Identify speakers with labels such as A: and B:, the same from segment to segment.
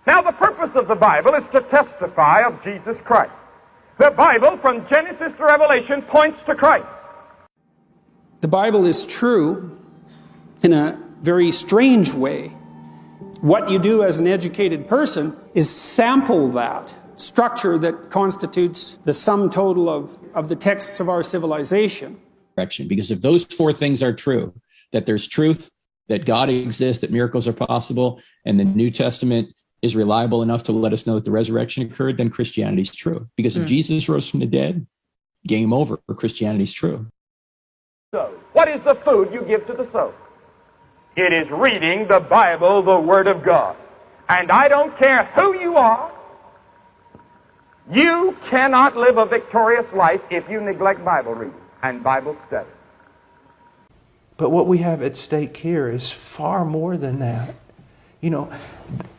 A: Now, the purpose of the Bible is to testify of Jesus Christ. The Bible, from Genesis to Revelation, points to Christ.
B: The Bible is true in a very strange way. What you do as an educated person is sample that structure that constitutes the sum total of the texts of our civilization.
C: Because if those four things are true, that there's truth, that God exists, that miracles are possible, and the New Testament is reliable enough to let us know that the resurrection occurred, then Christianity is true. Because if Jesus rose from the dead, game over, Christianity is true.
A: So, what is the food you give to the soul? It is reading the Bible, the Word of God. And I don't care who you are, you cannot live a victorious life if you neglect Bible reading and Bible study.
D: But what we have at stake here is far more than that. You know,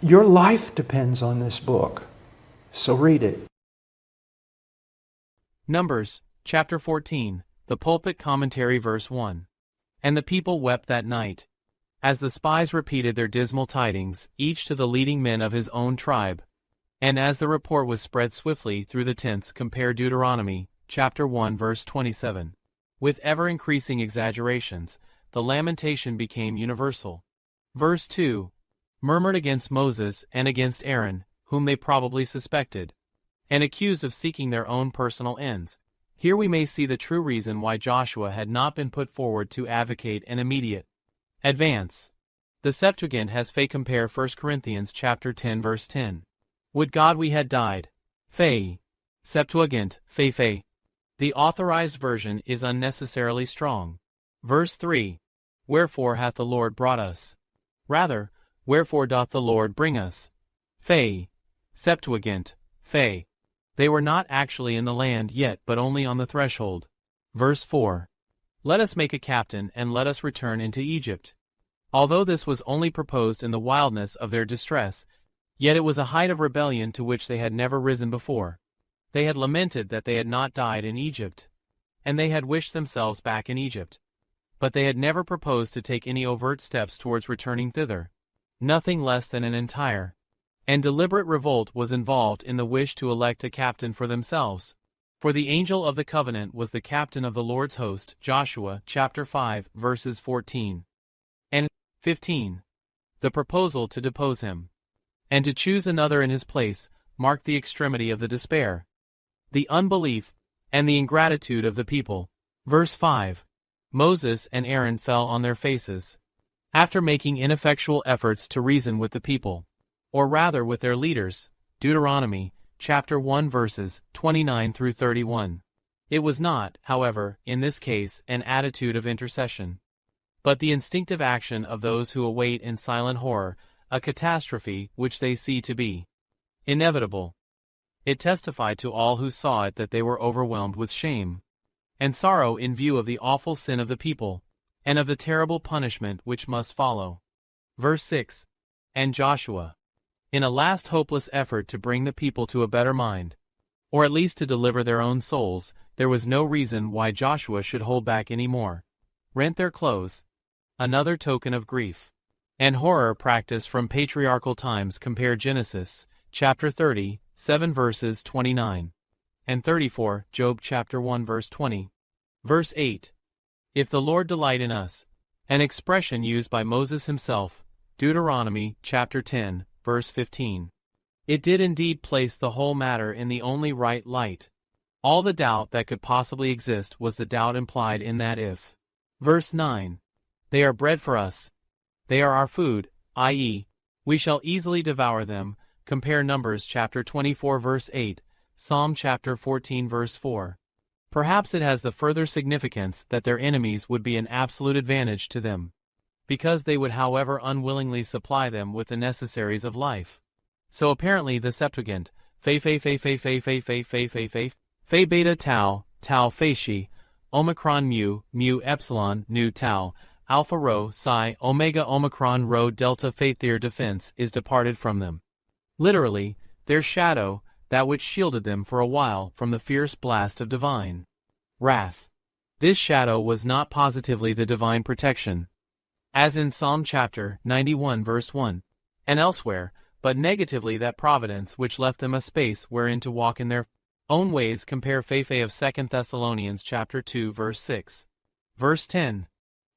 D: your life depends on this book. So read it.
E: Numbers, chapter 14, the Pulpit Commentary, verse 1. And the people wept that night, as the spies repeated their dismal tidings, each to the leading men of his own tribe. And as the report was spread swiftly through the tents, compare Deuteronomy, chapter 1, verse 27. With ever-increasing exaggerations, the lamentation became universal. Verse 2. Murmured against Moses and against Aaron, whom they probably suspected, and accused of seeking their own personal ends. Here we may see the true reason why Joshua had not been put forward to advocate an immediate advance. The Septuagint has fe compare 1 Corinthians chapter 10 verse 10. Would God we had died. Fe. Septuagint, fe. The authorized version is unnecessarily strong. Verse 3. Wherefore hath the Lord brought us? Rather, wherefore doth the Lord bring us? Fe. Septuagint, fe. They were not actually in the land yet, but only on the threshold. Verse 4. Let us make a captain, and let us return into Egypt. Although this was only proposed in the wildness of their distress, yet it was a height of rebellion to which they had never risen before. They had lamented that they had not died in Egypt, and they had wished themselves back in Egypt. But they had never proposed to take any overt steps towards returning thither. Nothing less than an entire and deliberate revolt was involved in the wish to elect a captain for themselves. For the angel of the covenant was the captain of the Lord's host, Joshua chapter 5 verses 14 and 15. The proposal to depose him and to choose another in his place marked the extremity of the despair, the unbelief, and the ingratitude of the people. Verse 5. Moses and Aaron fell on their faces, after making ineffectual efforts to reason with the people, or rather with their leaders. Deuteronomy, chapter 1 verses 29 through 31. It was not, however, in this case, an attitude of intercession, but the instinctive action of those who await in silent horror a catastrophe which they see to be inevitable. It testified to all who saw it that they were overwhelmed with shame and sorrow in view of the awful sin of the people, and of the terrible punishment which must follow. Verse 6. And Joshua, in a last hopeless effort to bring the people to a better mind, or at least to deliver their own souls, there was no reason why Joshua should hold back any more, rent their clothes, another token of grief and horror practiced from patriarchal times. Compare Genesis, chapter 30, 7 verses 29 and 34, Job chapter 1 verse 20. Verse 8. If the Lord delight in us, an expression used by Moses himself, Deuteronomy chapter 10, verse 15. It did indeed place the whole matter in the only right light. All the doubt that could possibly exist was the doubt implied in that if. Verse 9. They are bread for us. They are our food, i.e., we shall easily devour them. Compare Numbers chapter 24 verse 8, Psalm chapter 14 verse 4. Perhaps it has the further significance that their enemies would be an absolute advantage to them, because they would however unwillingly supply them with the necessaries of life. So apparently the Septuagint, fe beta tau, tau facie, omicron mu epsilon nu tau, alpha rho psi omega omicron rho delta their defense is departed from them. Literally, their shadow, that which shielded them for a while from the fierce blast of divine wrath. This shadow was not positively the divine protection, as in Psalm chapter 91 verse 1, and elsewhere, but negatively that providence which left them a space wherein to walk in their own ways. Compare Fefe of 2 Thessalonians chapter 2 verse 6. Verse 10.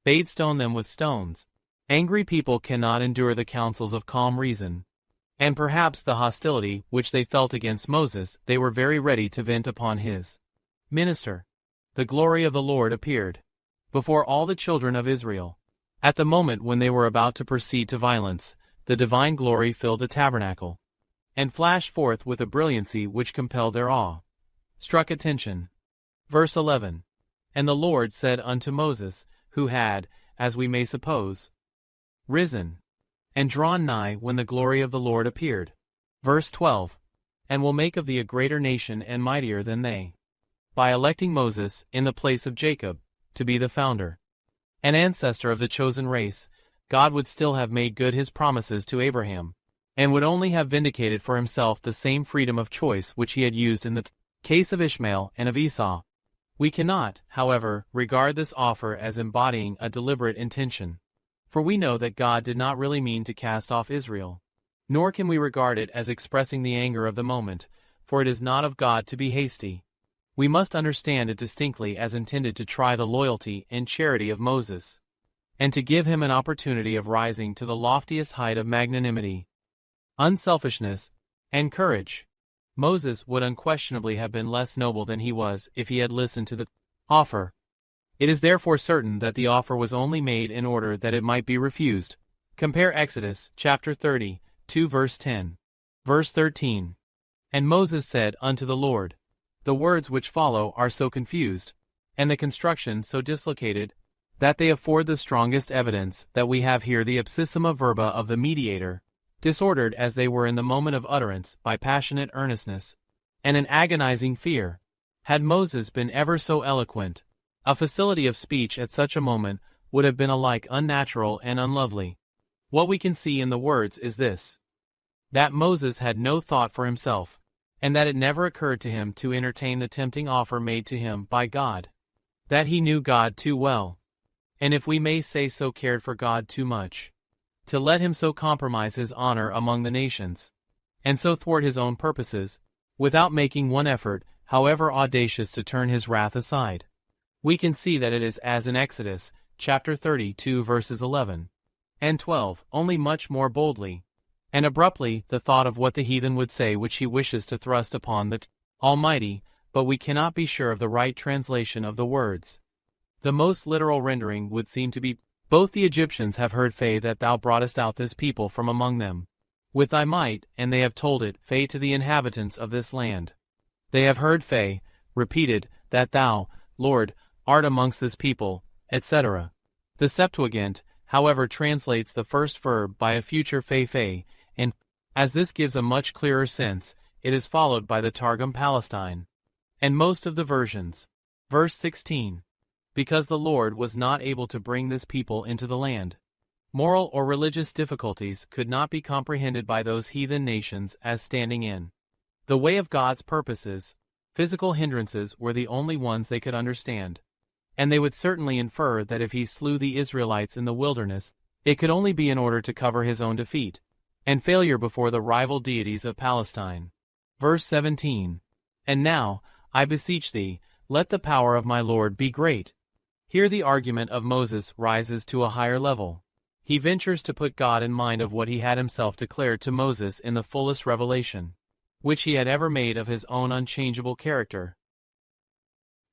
E: Bade stone them with stones. Angry people cannot endure the counsels of calm reason. And perhaps the hostility which they felt against Moses they were very ready to vent upon his minister. The glory of the Lord appeared before all the children of Israel. At the moment when they were about to proceed to violence, the divine glory filled the tabernacle, and flashed forth with a brilliancy which compelled their awe-struck attention. Verse 11. And the Lord said unto Moses, who had, as we may suppose, risen, and drawn nigh when the glory of the Lord appeared. Verse 12. And will make of thee a greater nation and mightier than they. By electing Moses, in the place of Jacob, to be the founder, an ancestor of the chosen race, God would still have made good his promises to Abraham, and would only have vindicated for himself the same freedom of choice which he had used in the case of Ishmael and of Esau. We cannot, however, regard this offer as embodying a deliberate intention, for we know that God did not really mean to cast off Israel. Nor can we regard it as expressing the anger of the moment, for it is not of God to be hasty. We must understand it distinctly as intended to try the loyalty and charity of Moses, and to give him an opportunity of rising to the loftiest height of magnanimity, unselfishness, and courage. Moses would unquestionably have been less noble than he was if he had listened to the offer. It is therefore certain that the offer was only made in order that it might be refused. Compare Exodus chapter 30, 2 verse 10. Verse 13. And Moses said unto the Lord. The words which follow are so confused, and the construction so dislocated, that they afford the strongest evidence that we have here the ipsissima verba of the mediator, disordered as they were in the moment of utterance by passionate earnestness, and an agonizing fear. Had Moses been ever so eloquent, a facility of speech at such a moment would have been alike unnatural and unlovely. What we can see in the words is this: that Moses had no thought for himself, and that it never occurred to him to entertain the tempting offer made to him by God. That he knew God too well, and if we may say so cared for God too much, to let him so compromise his honor among the nations, and so thwart his own purposes, without making one effort, however audacious, to turn his wrath aside. We can see that it is as in Exodus, chapter 32 verses 11 and 12, only much more boldly and abruptly the thought of what the heathen would say which he wishes to thrust upon the Almighty, but we cannot be sure of the right translation of the words. The most literal rendering would seem to be, both the Egyptians have heard, Fay, that thou broughtest out this people from among them with thy might, and they have told it, Fay, to the inhabitants of this land. They have heard, Fay, repeated, that thou, Lord, art amongst this people, etc. The Septuagint, however, translates the first verb by a future Fay, and, as this gives a much clearer sense, it is followed by the Targum Palestine, and most of the versions. Verse 16. Because the Lord was not able to bring this people into the land. Moral or religious difficulties could not be comprehended by those heathen nations as standing in the way of God's purposes. Physical hindrances were the only ones they could understand, and they would certainly infer that if he slew the Israelites in the wilderness, it could only be in order to cover his own defeat and failure before the rival deities of Palestine. Verse 17. And now, I beseech thee, let the power of my Lord be great. Here the argument of Moses rises to a higher level. He ventures to put God in mind of what he had himself declared to Moses in the fullest revelation, which he had ever made of his own unchangeable character,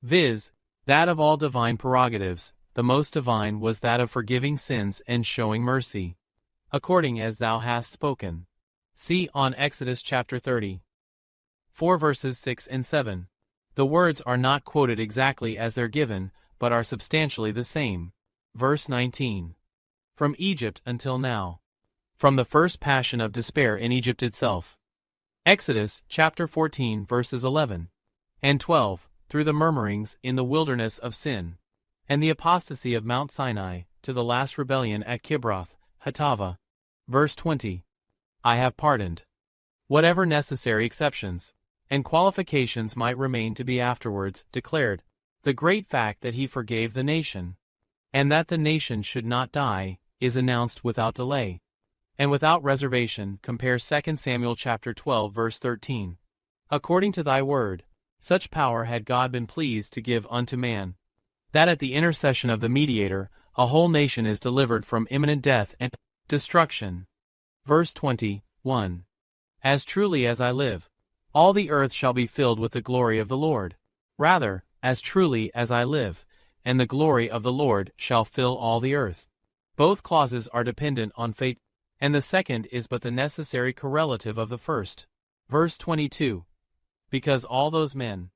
E: viz., that of all divine prerogatives, the most divine was that of forgiving sins and showing mercy, according as thou hast spoken. See on Exodus chapter 30. 4 verses 6 and 7. The words are not quoted exactly as they're given, but are substantially the same. Verse 19. From Egypt until now. From the first passion of despair in Egypt itself. Exodus chapter 14 verses 11 and 12, through the murmurings in the wilderness of sin, and the apostasy of Mount Sinai, to the last rebellion at Kibroth Hattava. Verse 20. I have pardoned. Whatever necessary exceptions and qualifications might remain to be afterwards declared, the great fact that he forgave the nation, and that the nation should not die, is announced without delay. And without reservation, compare 2 Samuel chapter 12 verse 13. According to thy word, such power had God been pleased to give unto man, that at the intercession of the mediator, a whole nation is delivered from imminent death and destruction. Verse 21. As truly as I live, all the earth shall be filled with the glory of the Lord. Rather, as truly as I live, and the glory of the Lord shall fill all the earth. Both clauses are dependent on faith, and the second is but the necessary correlative of the first. Verse 22. Because all those men.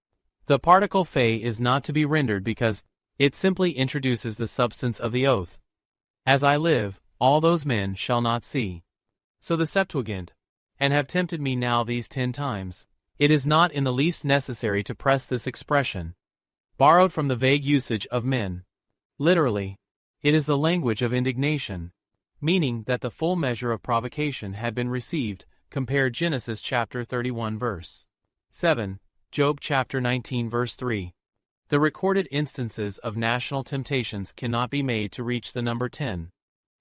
E: The particle phe is not to be rendered because it simply introduces the substance of the oath. As I live, all those men shall not see. So the Septuagint, and have tempted me now these 10 times. It is not in the least necessary to press this expression, borrowed from the vague usage of men. Literally, it is the language of indignation, meaning that the full measure of provocation had been received. Compare Genesis chapter 31 verse 7, Job chapter 19 verse 3. The recorded instances of national temptations cannot be made to reach the number 10.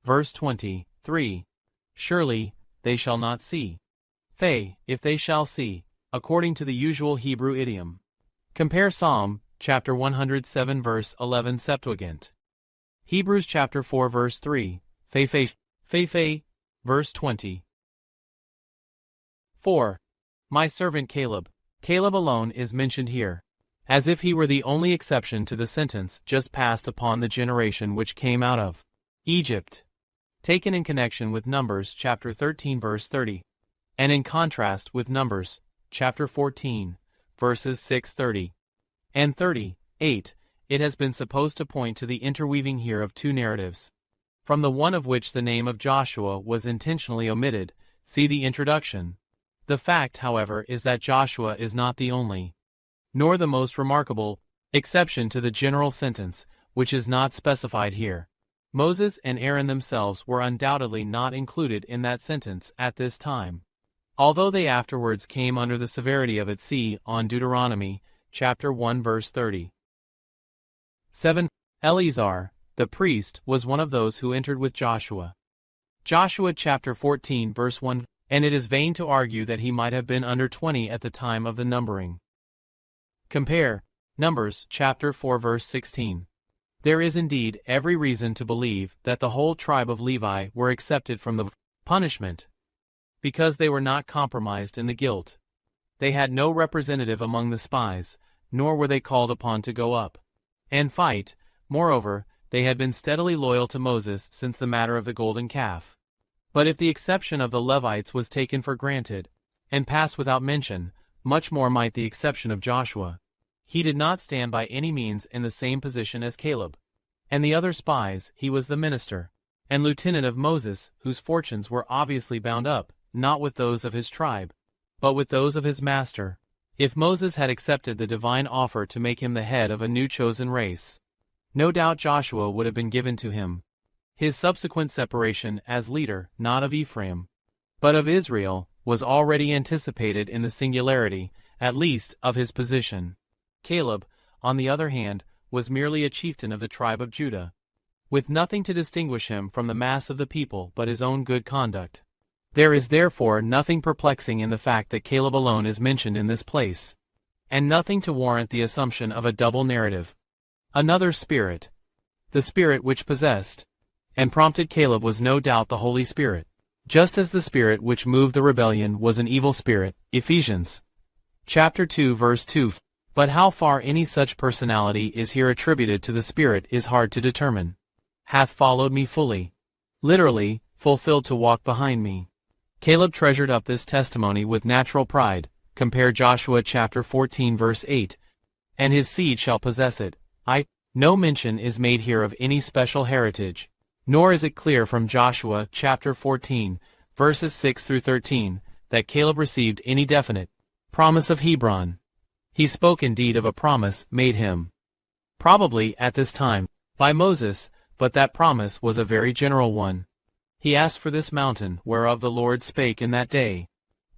E: Verse 23. Surely, they shall not see. Phe, if they shall see, according to the usual Hebrew idiom. Compare Psalm chapter 107 verse 11 Septuagint. Hebrews chapter 4 verse 3, phe, verse 20. 4. My servant Caleb. Caleb alone is mentioned here, as if he were the only exception to the sentence just passed upon the generation which came out of Egypt, taken in connection with Numbers chapter 13 verse 30, and in contrast with Numbers chapter 14, verses 6:30 and 38, it has been supposed to point to the interweaving here of 2 narratives, from the one of which the name of Joshua was intentionally omitted. See the introduction. The fact, however, is that Joshua is not the only, nor the most remarkable, exception to the general sentence, which is not specified here. Moses and Aaron themselves were undoubtedly not included in that sentence at this time, although they afterwards came under the severity of it. See on Deuteronomy chapter 1 verse 30. 7. Eleazar, the priest, was one of those who entered with Joshua. Joshua chapter 14 verse 1. And it is vain to argue that he might have been under 20 at the time of the numbering. Compare Numbers chapter 4 verse 16. There is indeed every reason to believe that the whole tribe of Levi were excepted from the punishment, because they were not compromised in the guilt. They had no representative among the spies, nor were they called upon to go up and fight. Moreover, they had been steadily loyal to Moses since the matter of the golden calf. But if the exception of the Levites was taken for granted, and passed without mention, much more might the exception of Joshua. He did not stand by any means in the same position as Caleb and the other spies. He was the minister and lieutenant of Moses, whose fortunes were obviously bound up, not with those of his tribe, but with those of his master. If Moses had accepted the divine offer to make him the head of a new chosen race, no doubt Joshua would have been given to him. His subsequent separation as leader, not of Ephraim, but of Israel, was already anticipated in the singularity, at least, of his position. Caleb, on the other hand, was merely a chieftain of the tribe of Judah, with nothing to distinguish him from the mass of the people but his own good conduct. There is therefore nothing perplexing in the fact that Caleb alone is mentioned in this place, and nothing to warrant the assumption of a double narrative. Another spirit, the spirit which possessed and prompted Caleb, was no doubt the Holy Spirit, just as the spirit which moved the rebellion was an evil spirit. Ephesians chapter 2 verse 2. But how far any such personality is here attributed to the Spirit is hard to determine. Hath followed me fully. Literally, fulfilled to walk behind me. Caleb treasured up this testimony with natural pride. Compare Joshua chapter 14 verse 8. And his seed shall possess it. No mention is made here of any special heritage, nor is it clear from Joshua chapter 14, verses 6 through 13, that Caleb received any definite promise of Hebron. He spoke indeed of a promise made him, probably at this time, by Moses, but that promise was a very general one. He asked for this mountain whereof the Lord spake in that day.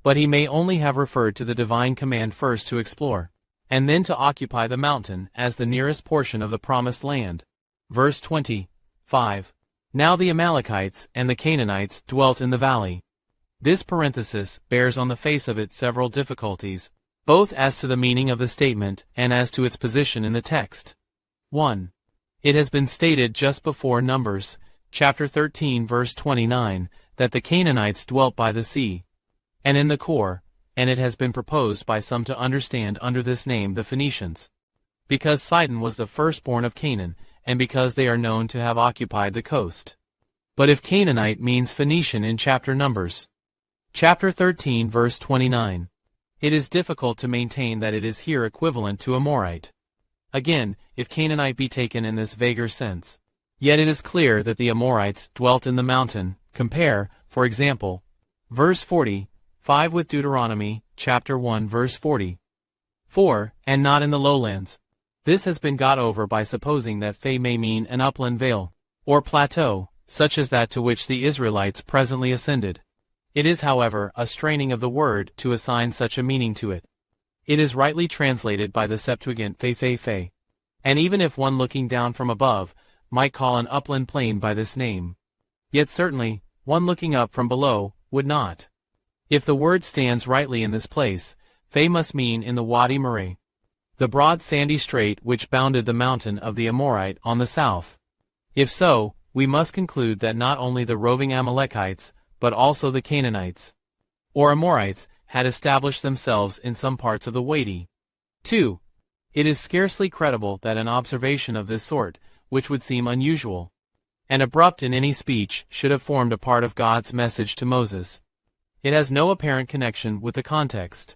E: But he may only have referred to the divine command first to explore, and then to occupy the mountain as the nearest portion of the promised land. Verse 25. Now the Amalekites and the Canaanites dwelt in the valley. This parenthesis bears on the face of it several difficulties, both as to the meaning of the statement and as to its position in the text. 1. It has been stated just before Numbers, chapter 13 verse 29, that the Canaanites dwelt by the sea, and in the Core, and it has been proposed by some to understand under this name the Phoenicians, because Sidon was the firstborn of Canaan, and because they are known to have occupied the coast. But if Canaanite means Phoenician in chapter Numbers, chapter 13 verse 29, it is difficult to maintain that it is here equivalent to Amorite. Again, if Canaanite be taken in this vaguer sense, yet it is clear that the Amorites dwelt in the mountain. Compare, for example, verse 45 with Deuteronomy, chapter 1 verse 40. 4. And not in the lowlands. This has been got over by supposing that Fe may mean an upland vale, or plateau, such as that to which the Israelites presently ascended. It is, however, a straining of the word to assign such a meaning to it. It is rightly translated by the Septuagint Fe, and even if one looking down from above might call an upland plain by this name, yet certainly one looking up from below would not. If the word stands rightly in this place, Fe must mean in the Wadi Murray, the broad sandy strait which bounded the mountain of the Amorite on the south. If so, we must conclude that not only the roving Amalekites, but also the Canaanites, or Amorites, had established themselves in some parts of the Wadi. 2. It is scarcely credible that an observation of this sort, which would seem unusual and abrupt in any speech, should have formed a part of God's message to Moses. It has no apparent connection with the context.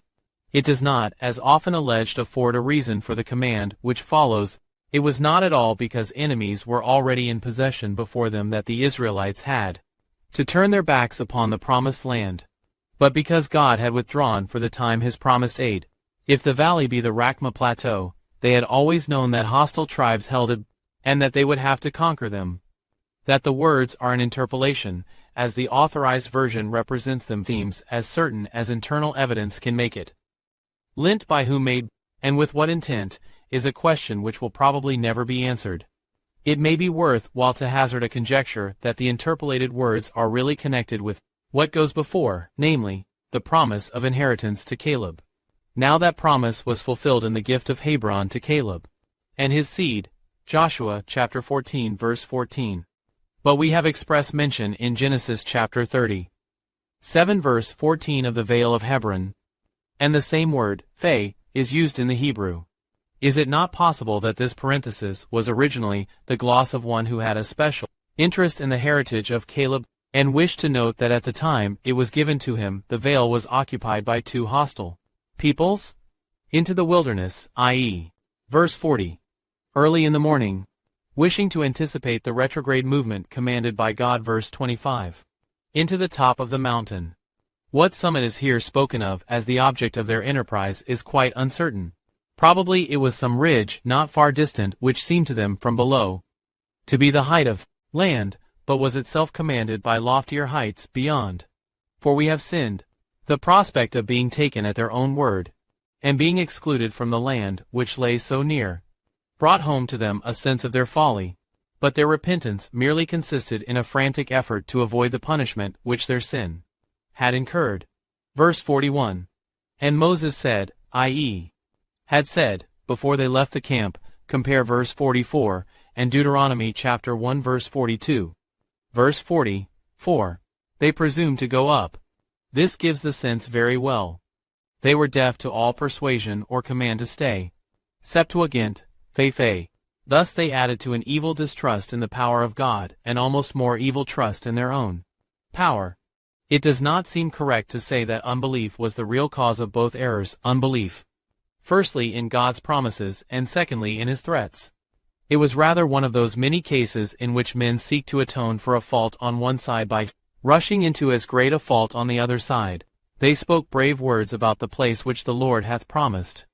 E: It does not, as often alleged, afford a reason for the command which follows. It was not at all because enemies were already in possession before them that the Israelites had to turn their backs upon the promised land, but because God had withdrawn for the time his promised aid. If the valley be the Rachma plateau, they had always known that hostile tribes held it, and that they would have to conquer them. That the words are an interpolation, as the authorized version represents them, seems as certain as internal evidence can make it. Lent by whom made, and with what intent, is a question which will probably never be answered. It may be worth while to hazard a conjecture that the interpolated words are really connected with what goes before, namely, the promise of inheritance to Caleb. Now that promise was fulfilled in the gift of Hebron to Caleb and his seed, Joshua chapter 14 verse 14. But we have express mention in Genesis chapter 37 verse 14 of the Vale of Hebron, and the same word, Fe, is used in the Hebrew. Is it not possible that this parenthesis was originally the gloss of one who had a special interest in the heritage of Caleb, and wished to note that at the time it was given to him the vale was occupied by two hostile peoples? Into the wilderness, i.e., verse 40. Early in the morning, wishing to anticipate the retrograde movement commanded by God, verse 25. Into the top of the mountain. What summit is here spoken of as the object of their enterprise is quite uncertain. Probably it was some ridge not far distant which seemed to them from below to be the height of land, but was itself commanded by loftier heights beyond. For we have sinned. The prospect of being taken at their own word, and being excluded from the land which lay so near, brought home to them a sense of their folly, but their repentance merely consisted in a frantic effort to avoid the punishment which their sin had incurred. Verse 41. And Moses said, i.e., had said, before they left the camp, compare verse 44, and Deuteronomy chapter 1 verse 42. Verse 44. They presumed to go up. This gives the sense very well. They were deaf to all persuasion or command to stay. Septuagint, Fe. Thus they added to an evil distrust in the power of God, and almost more evil trust in their own power. It does not seem correct to say that unbelief was the real cause of both errors, unbelief, firstly in God's promises, and secondly in his threats. It was rather one of those many cases in which men seek to atone for a fault on one side by rushing into as great a fault on the other side. They spoke brave words about the place which the Lord hath promised,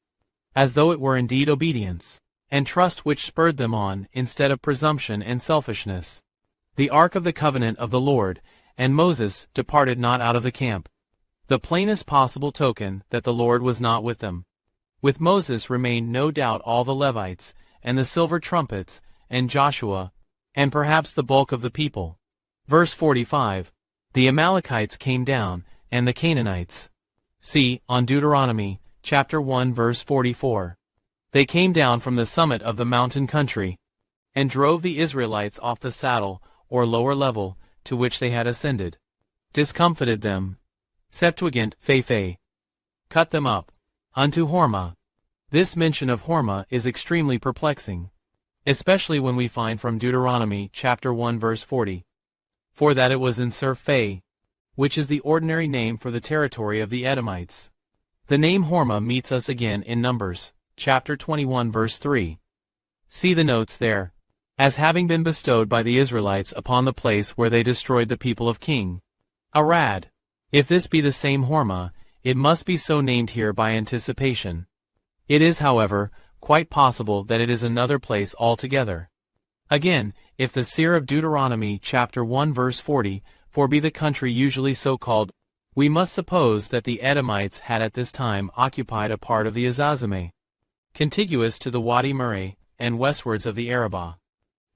E: as though it were indeed obedience and trust which spurred them on, instead of presumption and selfishness. The ark of the covenant of the Lord, and Moses, departed not out of the camp. The plainest possible token that the Lord was not with them. With Moses remained no doubt all the Levites, and the silver trumpets, and Joshua, and perhaps the bulk of the people. Verse 45. The Amalekites came down, and the Canaanites. See, on Deuteronomy, chapter 1 verse 44. They came down from the summit of the mountain country, and drove the Israelites off the saddle, or lower level, to which they had ascended. Discomfited them. Septuagint, Phe. Cut them up. Unto Hormah. This mention of Hormah is extremely perplexing, especially when we find from Deuteronomy chapter 1 verse 40. For that it was in Phe, which is the ordinary name for the territory of the Edomites. The name Hormah meets us again in Numbers, chapter 21 verse 3. See the notes there. As having been bestowed by the Israelites upon the place where they destroyed the people of King Arad. If this be the same Hormah, it must be so named here by anticipation. It is, however, quite possible that it is another place altogether. Again, if the seer of Deuteronomy chapter 1 verse 40, for be the country usually so called, we must suppose that the Edomites had at this time occupied a part of the Azazimah, contiguous to the Wadi Murray, and westwards of the Arabah.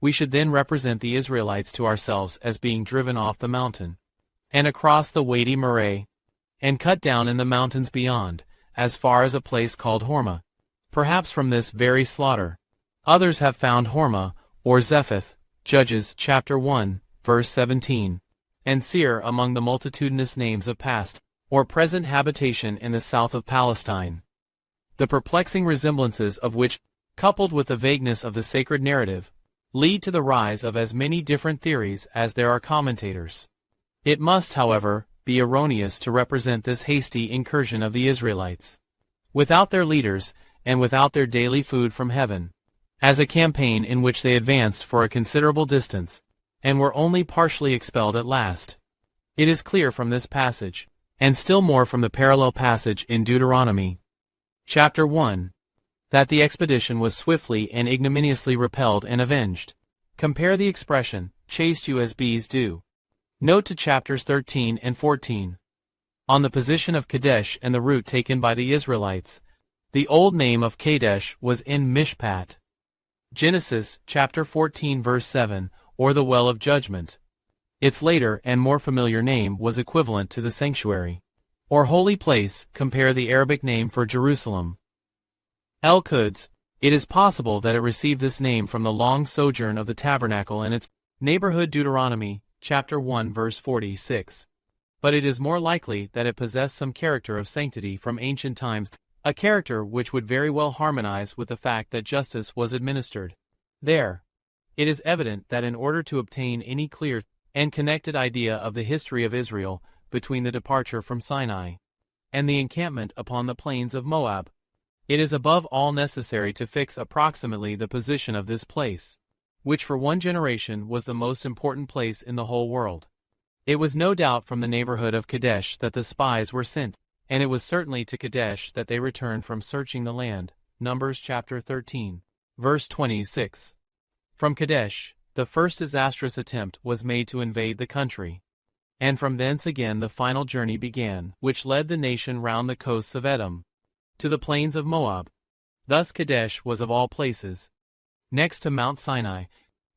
E: We should then represent the Israelites to ourselves as being driven off the mountain, and across the Wadi Murray, and cut down in the mountains beyond, as far as a place called Hormah. Perhaps from this very slaughter. Others have found Hormah, or Zephath, Judges chapter 1, verse 17, and Seir among the multitudinous names of past, or present habitation in the south of Palestine. The perplexing resemblances of which, coupled with the vagueness of the sacred narrative, lead to the rise of as many different theories as there are commentators. It must, however, be erroneous to represent this hasty incursion of the Israelites, without their leaders, and without their daily food from heaven, as a campaign in which they advanced for a considerable distance, and were only partially expelled at last. It is clear from this passage, and still more from the parallel passage in Deuteronomy, chapter 1, that the expedition was swiftly and ignominiously repelled and avenged. Compare the expression, chased you as bees do. Note to chapters 13 and 14. On the position of Kadesh and the route taken by the Israelites, the old name of Kadesh was in Mishpat. Genesis chapter 14 verse 7, or the Well of Judgment. Its later and more familiar name was equivalent to the sanctuary, or holy place. Compare the Arabic name for Jerusalem, El-Quds. It is possible that it received this name from the long sojourn of the tabernacle and its neighborhood. Deuteronomy chapter 1 verse 46. But it is more likely that it possessed some character of sanctity from ancient times, a character which would very well harmonize with the fact that justice was administered there. It is evident that in order to obtain any clear and connected idea of the history of Israel between the departure from Sinai and the encampment upon the plains of Moab, it is above all necessary to fix approximately the position of this place, which for one generation was the most important place in the whole world. It was no doubt from the neighborhood of Kadesh that the spies were sent, and it was certainly to Kadesh that they returned from searching the land. Numbers chapter 13, verse 26. From Kadesh, the first disastrous attempt was made to invade the country, and from thence again the final journey began, which led the nation round the coasts of Edom to the plains of Moab. Thus Kadesh was of all places, next to Mount Sinai,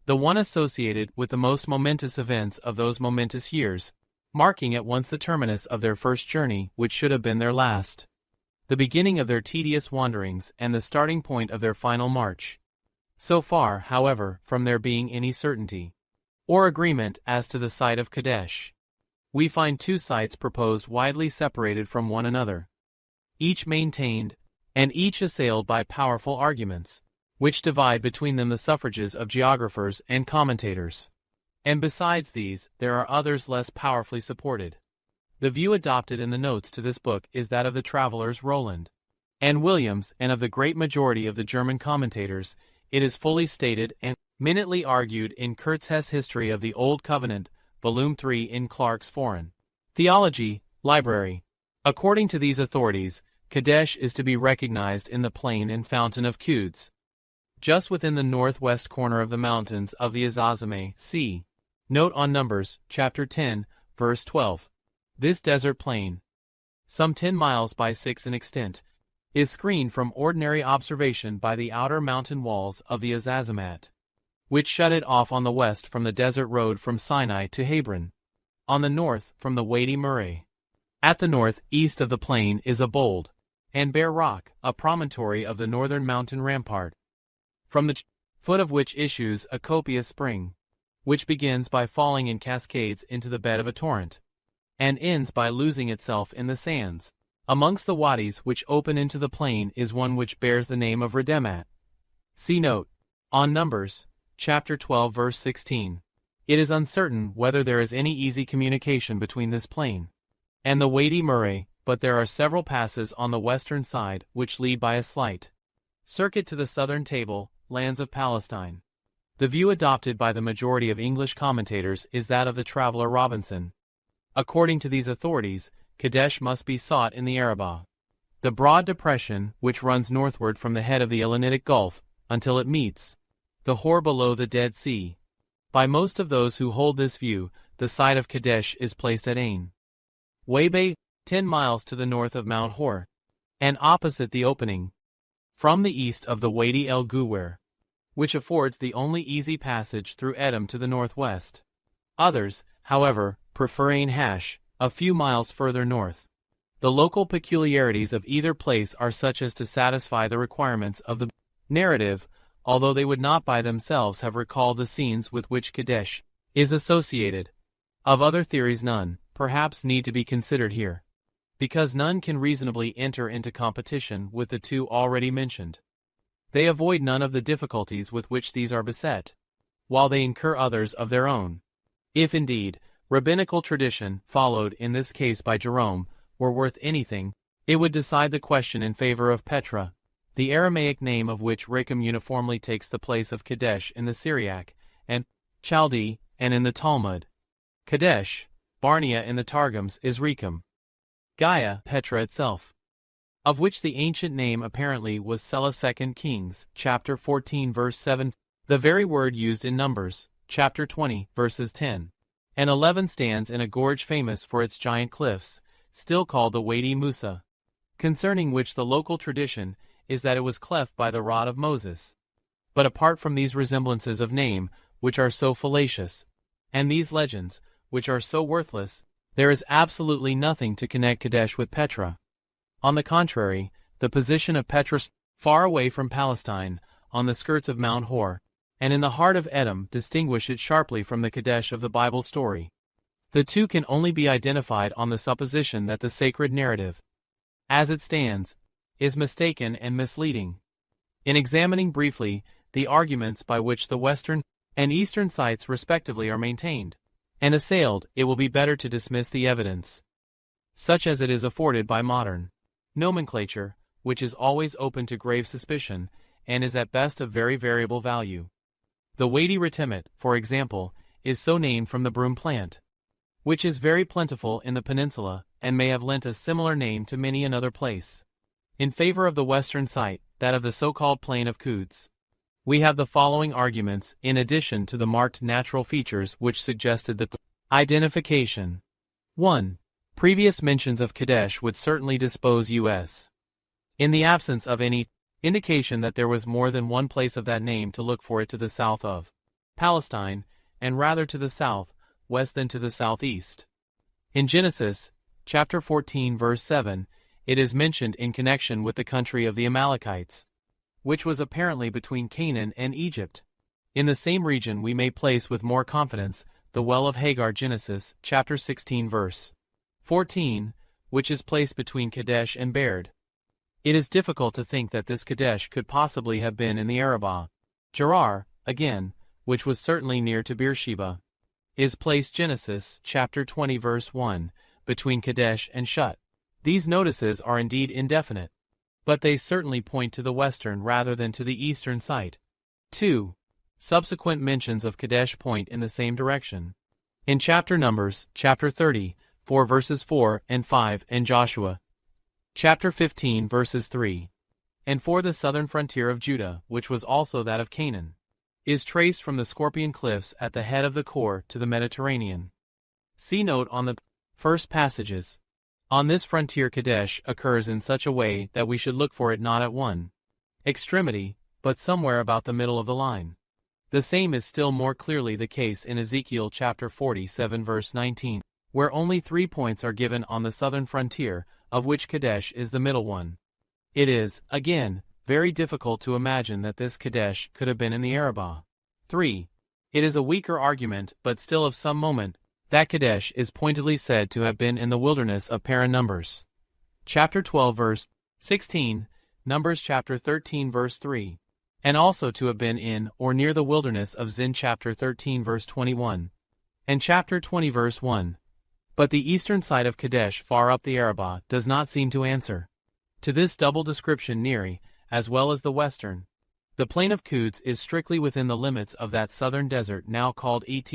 E: the one associated with the most momentous events of those momentous years, marking at once the terminus of their first journey, which should have been their last, the beginning of their tedious wanderings, and the starting point of their final march. So far, however, from there being any certainty or agreement as to the site of Kadesh, we find two sites proposed widely separated from one another, each maintained, and each assailed by powerful arguments, which divide between them the suffrages of geographers and commentators. And besides these, there are others less powerfully supported. The view adopted in the notes to this book is that of the travelers Roland and Williams, and of the great majority of the German commentators. It is fully stated and minutely argued in Kurtz's History of the Old Covenant, Volume 3 in Clark's Foreign Theology Library. According to these authorities, Kadesh is to be recognized in the plain and fountain of Quds, just within the northwest corner of the mountains of the Azazimah. See note on Numbers, chapter 10, verse 12. This desert plain, some 10 miles by 6 in extent, is screened from ordinary observation by the outer mountain walls of the Azazimah. which shut it off on the west from the desert road from Sinai to Hebron, on the north from the Wadi Murray. At the north-east of the plain is a bold and bare rock, a promontory of the northern mountain rampart, from the foot of which issues a copious spring, which begins by falling in cascades into the bed of a torrent, and ends by losing itself in the sands. Amongst the wadis which open into the plain is one which bears the name of Redemat. See note on Numbers, chapter 12 verse 16. It is uncertain whether there is any easy communication between this plain and the Wadi Murray, but there are several passes on the western side which lead by a slight circuit to the southern table lands of Palestine. The view adopted by the majority of English commentators is that of the traveler Robinson. According to these authorities, Kadesh must be sought in the Arabah, the broad depression which runs northward from the head of the Illinitic Gulf until it meets the Hor below the Dead Sea. By most of those who hold this view, the site of Kadesh is placed at Ain Wabay, 10 miles to the north of Mount Hor, and opposite the opening from the east of the Wadi el Guwer, which affords the only easy passage through Edom to the northwest. Others, however, prefer Ain Hash, a few miles further north. The local peculiarities of either place are such as to satisfy the requirements of the narrative, although they would not by themselves have recalled the scenes with which Kadesh is associated. Of other theories none, perhaps, need to be considered here, because none can reasonably enter into competition with the two already mentioned. They avoid none of the difficulties with which these are beset, while they incur others of their own. If indeed, rabbinical tradition, followed in this case by Jerome, were worth anything, it would decide the question in favor of Petra, the Aramaic name of which Rakem uniformly takes the place of Kadesh in the Syriac and Chaldee, and in the Talmud. Kadesh, Barnea in the Targums, is Rekem. Gaia, Petra itself, of which the ancient name apparently was Sela. 2 Kings, chapter 14 verse 7, the very word used in Numbers, chapter 20, verses 10 and 11 stands in a gorge famous for its giant cliffs, still called the Wadi Musa, concerning which the local tradition is that it was cleft by the rod of Moses. But apart from these resemblances of name, which are so fallacious, and these legends, which are so worthless, there is absolutely nothing to connect Kadesh with Petra. On the contrary, the position of Petra, far away from Palestine, on the skirts of Mount Hor, and in the heart of Edom, distinguish it sharply from the Kadesh of the Bible story. The two can only be identified on the supposition that the sacred narrative, as it stands, is mistaken and misleading. In examining briefly the arguments by which the western and eastern sites respectively are maintained and assailed, it will be better to dismiss the evidence, such as it is afforded by modern nomenclature, which is always open to grave suspicion, and is at best of very variable value. The Wadi Retemet, for example, is so named from the broom plant, which is very plentiful in the peninsula, and may have lent a similar name to many another place. In favor of the western site, that of the so-called plain of Quds, we have the following arguments, in addition to the marked natural features which suggested the identification. 1. Previous mentions of Kadesh would certainly dispose us, in the absence of any indication that there was more than one place of that name, to look for it to the south of Palestine, and rather to the south-west than to the southeast. In Genesis, chapter 14 verse 7, it is mentioned in connection with the country of the Amalekites, which was apparently between Canaan and Egypt. In the same region we may place with more confidence the well of Hagar, Genesis, chapter 16 verse 14, which is placed between Kadesh and Baird. It is difficult to think that this Kadesh could possibly have been in the Arabah. Gerar, again, which was certainly near to Beersheba, is placed, Genesis, chapter 20 verse 1, between Kadesh and Shut. These notices are indeed indefinite, but they certainly point to the western rather than to the eastern site. 2. Subsequent mentions of Kadesh point in the same direction. In chapter Numbers, chapter 30, 4 verses 4 and 5, and Joshua, chapter 15 verses 3 and 4, the southern frontier of Judah, which was also that of Canaan, is traced from the Scorpion Cliffs at the head of the Khor to the Mediterranean. See note on the first passages. On this frontier Kadesh occurs in such a way that we should look for it not at one extremity, but somewhere about the middle of the line. The same is still more clearly the case in Ezekiel chapter 47 verse 19, where only 3 points are given on the southern frontier, of which Kadesh is the middle one. It is, again, very difficult to imagine that this Kadesh could have been in the Arabah. 3. It is a weaker argument, but still of some moment, that Kadesh is pointedly said to have been in the wilderness of Paran. Numbers chapter 12 verse 16, Numbers chapter 13 verse 3, and also to have been in or near the wilderness of Zin chapter 13 verse 21, and chapter 20 verse 1. But the eastern side of Kadesh far up the Arabah does not seem to answer to this double description Neri, as well as the western. The plain of Quds is strictly within the limits of that southern desert now called Et,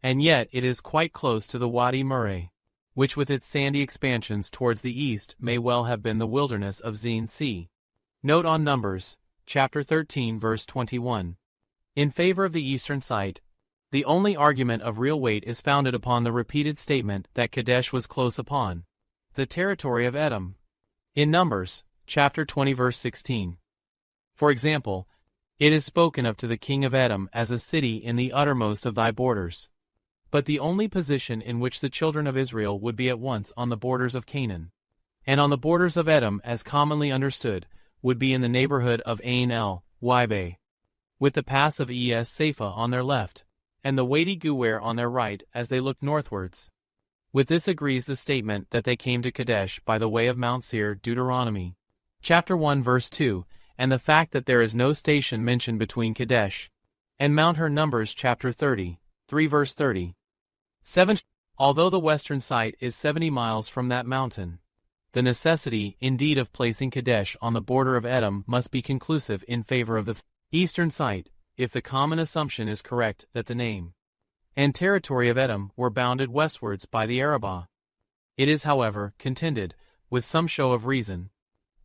E: and yet it is quite close to the Wadi Murray, which with its sandy expansions towards the east may well have been the wilderness of Zin C. Note on Numbers, chapter 13 verse 21. In favor of the eastern site, the only argument of real weight is founded upon the repeated statement that Kadesh was close upon the territory of Edom. In Numbers, chapter 20 verse 16. For example, it is spoken of to the king of Edom as a city in the uttermost of thy borders. But the only position in which the children of Israel would be at once on the borders of Canaan, and on the borders of Edom as commonly understood, would be in the neighborhood of Ain el Wibay, with the pass of Es Sapha on their left, and the Wadi Guwer on their right as they looked northwards. With this agrees the statement that they came to Kadesh by the way of Mount Seir, Deuteronomy chapter 1 verse 2, and the fact that there is no station mentioned between Kadesh and Mount Hor. Numbers chapter 30, 3 verse 30. 7. Although the western site is 70 miles from that mountain, the necessity, indeed, of placing Kadesh on the border of Edom must be conclusive in favor of the eastern site, if the common assumption is correct that the name and territory of Edom were bounded westwards by the Arabah. It is, however, contended, with some show of reason,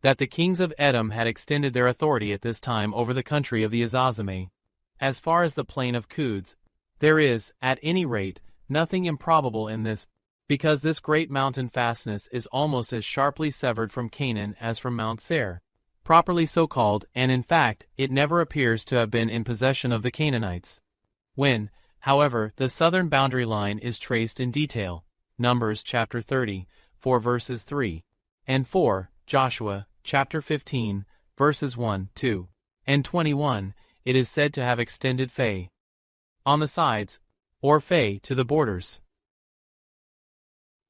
E: that the kings of Edom had extended their authority at this time over the country of the Azazime, as far as the plain of Quds. There is, at any rate, nothing improbable in this, because this great mountain fastness is almost as sharply severed from Canaan as from Mount Seir, properly so called, and in fact, it never appears to have been in possession of the Canaanites. When, however, the southern boundary line is traced in detail, Numbers chapter 30, 4 verses 3 and 4, Joshua chapter 15, verses 1, 2, and 21, it is said to have extended Fay on the sides, or Fay to the borders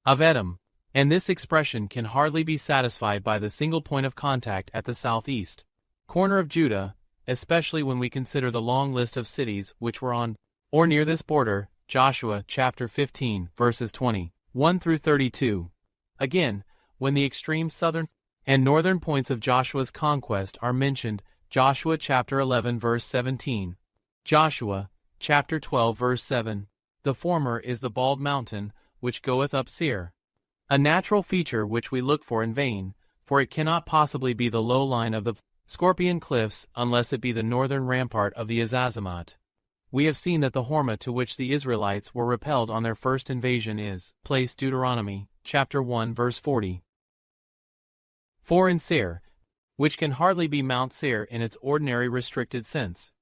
E: of Edom, and this expression can hardly be satisfied by the single point of contact at the southeast corner of Judah, especially when we consider the long list of cities which were on or near this border, Joshua chapter 15, verses 21 through 32. Again, when the extreme southern and northern points of Joshua's conquest are mentioned, Joshua chapter 11 verse 17, Joshua chapter 12 verse 7, the former is the bald mountain which goeth up Seir, a natural feature which we look for in vain, for it cannot possibly be the low line of the Scorpion cliffs unless it be the northern rampart of the Azazimah. We have seen that the Hormah to which the Israelites were repelled on their first invasion is placed Deuteronomy chapter 1 verse 40. 4 in Seir, which can hardly be Mount Seir in its ordinary restricted sense.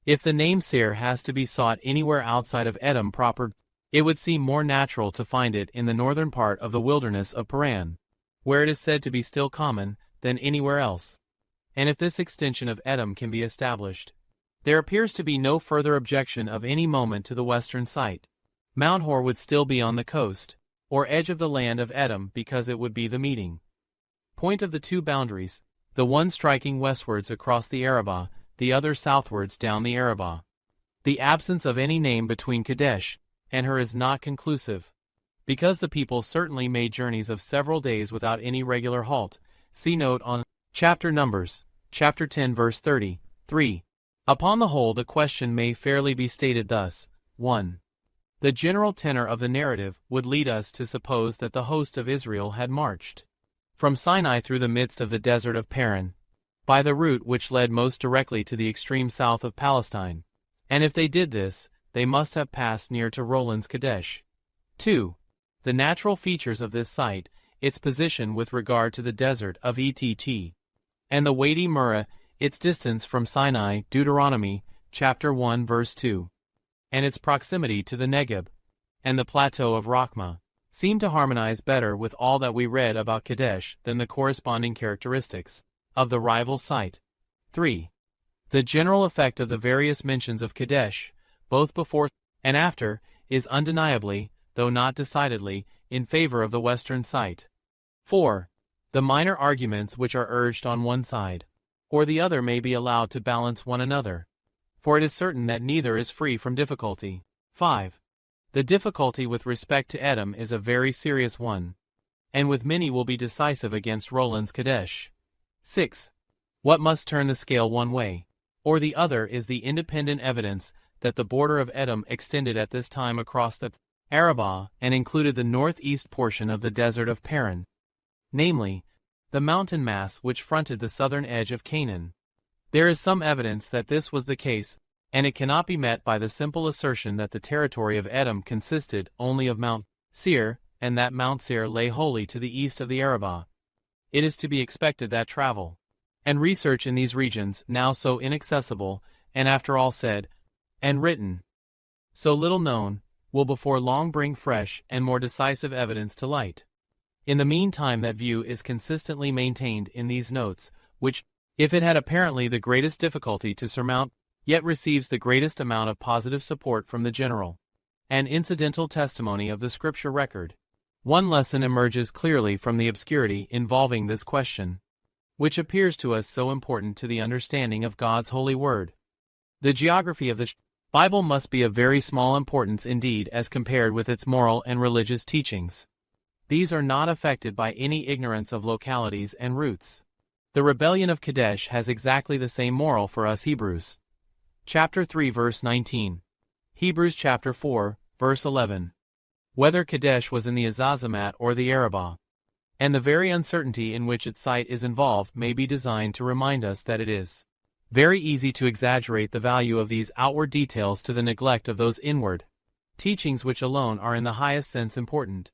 E: If the name Seir has to be sought anywhere outside of Edom proper, it would seem more natural to find it in the northern part of the wilderness of Paran, where it is said to be still common, than anywhere else. And if this extension of Edom can be established, there appears to be no further objection of any moment to the western site. Mount Hor would still be on the coast, or edge of the land of Edom, because it would be the meeting point of the two boundaries, the one striking westwards across the Arabah, the other southwards down the Arabah. The absence of any name between Kadesh and Hor is not conclusive, because the people certainly made journeys of several days without any regular halt. See note on chapter Numbers, chapter 10 verse 30, 3. Upon the whole, the question may fairly be stated thus. 1. The general tenor of the narrative would lead us to suppose that the host of Israel had marched from Sinai through the midst of the desert of Paran, by the route which led most directly to the extreme south of Palestine, and if they did this, they must have passed near to Roland's Kadesh. 2. The natural features of this site, its position with regard to the desert of Et, and the Wadi Murrah, its distance from Sinai, Deuteronomy chapter 1 verse 2, and its proximity to the Negeb and the plateau of Rakhma seem to harmonize better with all that we read about Kadesh than the corresponding characteristics of the rival site. 3. The general effect of the various mentions of Kadesh, both before and after, is undeniably, though not decidedly, in favor of the western site. 4. The minor arguments which are urged on one side or the other may be allowed to balance one another, for it is certain that neither is free from difficulty. 5. The difficulty with respect to Edom is a very serious one, and with many will be decisive against Roland's Kadesh. 6. What must turn the scale one way or the other is the independent evidence that the border of Edom extended at this time across the Arabah and included the northeast portion of the desert of Paran, namely, the mountain mass which fronted the southern edge of Canaan. There is some evidence that this was the case, and it cannot be met by the simple assertion that the territory of Edom consisted only of Mount Seir, and that Mount Seir lay wholly to the east of the Arabah. It is to be expected that travel and research in these regions, now so inaccessible, and after all said and written, so little known, will before long bring fresh and more decisive evidence to light. In the meantime, that view is consistently maintained in these notes, which, if it had apparently the greatest difficulty to surmount, yet receives the greatest amount of positive support from the general and incidental testimony of the Scripture record. One lesson emerges clearly from the obscurity involving this question, which appears to us so important to the understanding of God's holy word. The geography of the Bible must be of very small importance indeed as compared with its moral and religious teachings. These are not affected by any ignorance of localities and routes. The rebellion of Kadesh has exactly the same moral for us Hebrews. Chapter 3 verse 19. Hebrews chapter 4, verse 11. Whether Kadesh was in the Azazamat or the Arabah, and the very uncertainty in which its site is involved may be designed to remind us that it is very easy to exaggerate the value of these outward details to the neglect of those inward teachings which alone are in the highest sense important.